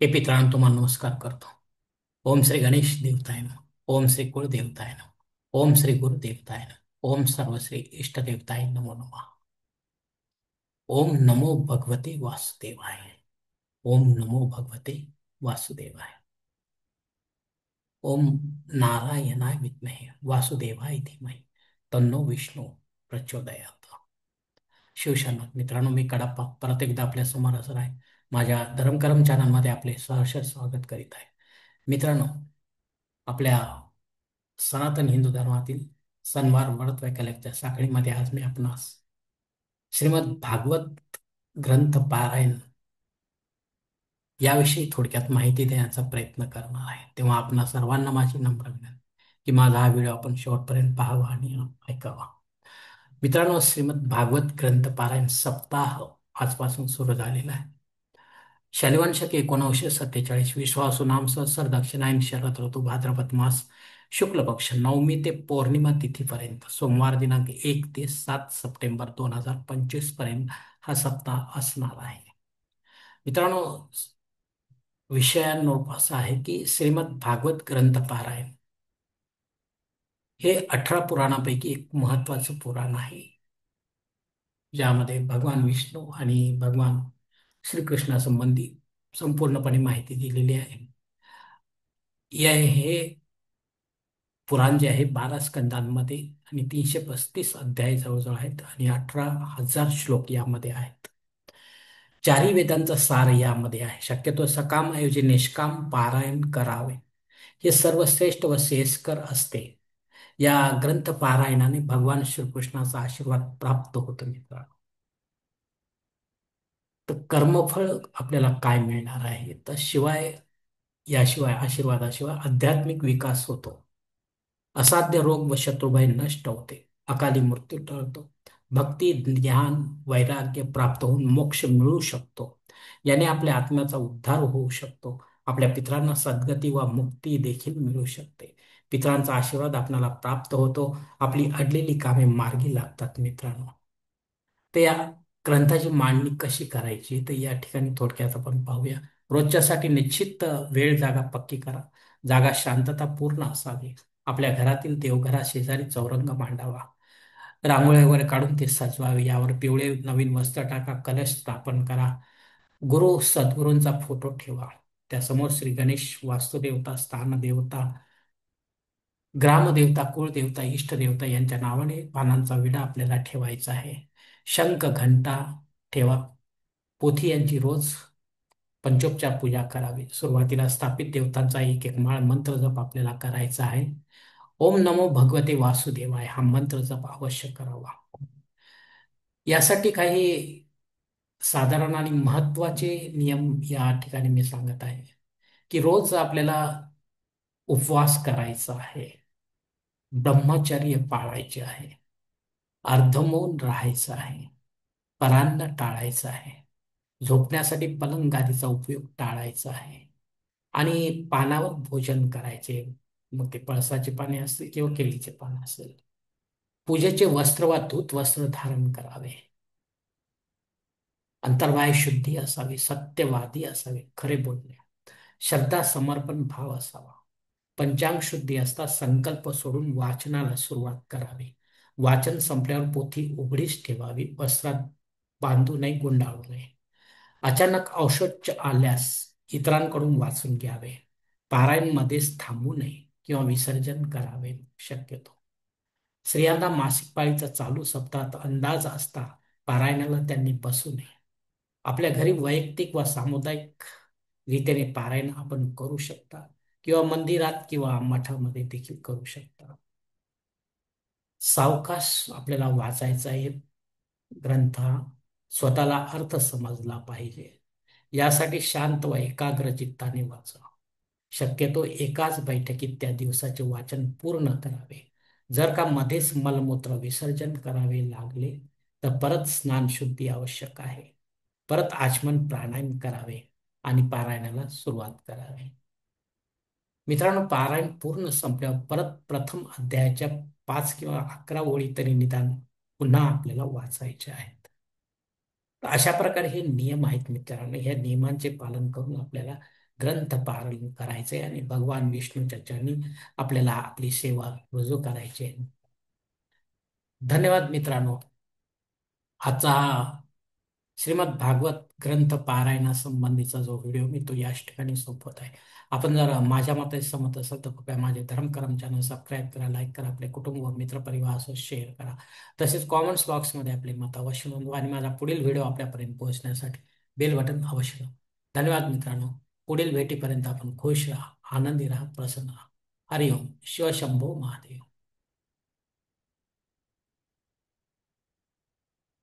हे पितरांनो तुम्हाला नमस्कार करतो. ओम श्री गणेश देवताय नमः. ओम श्री कुळ देवताय नमः. ओम श्री गुरु देवताय नमः. ओम सर्वश्री इष्ट देवताय नमो नमः. ओम नमो भगवते वासुदेवाय. ओम नमो भगवते वासुदेवाय. ओम नारायणाय विद्महे वासुदेवाय धीमहि तन्नो विष्णू प्रचोदयात. शिवशरण मित्रांनो, मी कडप्पा परत एकदा आपल्या समोर हजर आहे. माझ्या धर्मकरम चॅनलमध्ये आपले सहर्ष स्वागत करीत आहे. मित्रांनो, आपल्या सनातन हिंदू धर्मातील सणवार व्रत वैकल्यांच्या साखळीमध्ये आज मी आपणास श्रीमद भागवत ग्रंथ पारायण याविषयी थोडक्यात माहिती देण्याचा प्रयत्न करणार आहे. तेव्हा आपणा सर्वांना माझी नम्र विनंती की माझा हा व्हिडिओ आपण शेवटपर्यंत पाहावा आणि ऐकावा. मित्रांनो, श्रीमद भागवत ग्रंथ पारायण सप्ताह आजपासून सुरू झालेला आहे. शालिवान शके 1947 विश्वासू नाम संवत्सर दक्षिणायन शरद ऋतू भाद्रपद मास शुक्ल पक्ष नवमी ते पौर्णिमा तिथीपर्यंत सोमवार दिनांक 1 ते 7 सप्टेंबर 2025 पर्यंत हा सप्ताह असणार आहे. मित्रांनो, विषयानुरूप असा आहे की श्रीमद भागवत ग्रंथ पारायण हे 18 पुराणापैकी एक महत्वाचं पुराण आहे, ज्यामध्ये भगवान विष्णू आणि भगवान श्रीकृष्णासंबंधी संपूर्णपणे माहिती दिलेली आहे. हे पुराण जे आहे 12 स्कंदांमध्ये आणि 335 अध्याय जवळजवळ आहेत आणि 18,000 श्लोक यामध्ये आहेत. चारही वेदांचा सार यामध्ये आहे. शक्यतो सकाम ऐवजी निष्काम पारायण करावे हे सर्वश्रेष्ठ व श्रेयस्कर असते. या ग्रंथ पारायणाने भगवान श्रीकृष्णाचा आशीर्वाद प्राप्त होतो. मित्रांनो, तर कर्मफळ आपल्याला काय मिळणार आहे, तर याशिवाय आशीर्वादाशिवाय आध्यात्मिक विकास होतो. असाध्य रोग व शत्रुभय नष्ट होते. अकाली मृत्यू टळतो. भक्ती ज्ञान वैराग्य प्राप्त होऊन मोक्ष मिळू शकतो. याने आपल्या आत्म्याचा उद्धार होऊ शकतो. आपल्या पितरांना सद्गती व मुक्ती देखील मिळू शकते. पितरांचा आशीर्वाद आपल्याला प्राप्त होतो. आपली अडलेली कामे मार्गी लागतात. मित्रांनो, तर या ग्रंथाची मांडणी कशी करायची, तर या ठिकाणी थोडक्यात आपण पाहूया. रोजच्यासाठी निश्चित वेळ जागा पक्की करा. जागा शांततापूर्ण असावी. आपल्या घरातील देवघरा शेजारी चौरंग मांडावा. रांगोळी वगैरे काढून ते सजवावे. यावर पिवळे नवीन वस्त्र टाका. कलश स्थापन करा. गुरु सद्गुरूंचा फोटो ठेवा. त्यासमोर श्री गणेश, वास्तुदेवता, स्थानदेवता, ग्रामदेवता, कुळदेवता, इष्टदेवता यांच्या नावाने पानांचा विडा आपल्याला ठेवायचा आहे. शंख घंटा ठेवा. पोथी यांची रोज पंचोपचार पूजा करावी. सुरुवातीला स्थापित देवतांचा एक एक माळ मंत्र जप आपल्याला करायचा आहे. ओम नमो भगवते वासुदेवाय हा मंत्र जप अवश्य करावा. यासाठी काही साधारण आणि महत्वाचे नियम या ठिकाणी मी सांगत आहे की रोज आपल्याला उपवास करायचा आहे. ब्रह्मचर्य पाळायचे आहे. अर्धमौन राहायचं आहे. परान्न टाळायचं आहे. झोपण्यासाठी पलंग गादीचा उपयोग टाळायचा आहे. आणि पानावर भोजन करायचे, मग ते पळसाचे पाने असतील किंवा केळीचे पान असेल. पूजेचे वस्त्र वा धूत वस्त्र धारण करावे. अंतर्बाह्य शुद्धी असावी. सत्यवादी असावे. खरे बोलणे. श्रद्धा समर्पण भाव असावा. पंचांग शुद्धी असता संकल्प सोडून वाचनाला सुरुवात करावी. वाचन संपल्यावर पोथी उघडीच ठेवावी. वस्त्रात बांधू नये, गुंडाळू नये. अचानक औषध आल्यास इतरांकडून वाचून घ्यावे. पारायण मध्येच थांबू नये किंवा विसर्जन करावे शक्यतो. स्त्रियांना मासिक पाळीचा चालू सप्ताहात अंदाज असता पारायणाला त्यांनी बसू नये. आपल्या घरी वैयक्तिक व सामुदायिक रीतीने पारायण आपण करू शकता किंवा मंदिरात किंवा मठामध्ये देखील करू शकता. सावकाश आपल्याला वाचायचा आहे ग्रंथ. स्वतःला अर्थ समजला पाहिजे. यासाठी शांत व एकाग्र चित्ताने वाचा. शक्यतो एकाच बैठकीत त्या दिवसाचे वाचन पूर्ण करावे. जर का मध्येच मलमूत्र विसर्जन करावे लागले तर परत स्नान शुद्धी आवश्यक आहे. परत आचमन प्राणायाम करावे आणि पारायणाला सुरुवात करावी. मित्रांनो, पारायण पूर्ण संपल्यावर परत प्रथम अध्यायाच्या 5 किंवा 11 ओळी तरी निदान पुन्हा आपल्याला वाचायचे आहेत. तर अशा प्रकारे हे नियम आहेत. मित्रांनो, या नियमांचे पालन करून आपल्याला ग्रंथ पारायण करायचे आणि भगवान विष्णूच्या चरणी आपल्याला आपली सेवा रुजू करायची आहे. धन्यवाद मित्रांनो. आजचा हा श्रीमद भागवत ग्रंथ पारायणासंबंधीचा जो व्हिडिओ मी तो याच ठिकाणी संपवत आहे. आपण जर माझ्या मते सहमत असाल तर कृपया माझे धर्मकरम चॅनल सबस्क्राईब करा, लाईक करा, आपले कुटुंब व मित्रपरिवारासोबत शेअर करा. तसेच कॉमेंट्स बॉक्समध्ये आपले मत अवश्य नोंदवा आणि माझा पुढील व्हिडिओ आपल्यापर्यंत पोहोचण्यासाठी बेल बटन अवश्य दाबा. धन्यवाद मित्रांनो. पुढील भेटीपर्यंत आपण खुश राहा, आनंदी राहा, प्रसन्न राहा. हरिओम. शिवशंभो महादेव.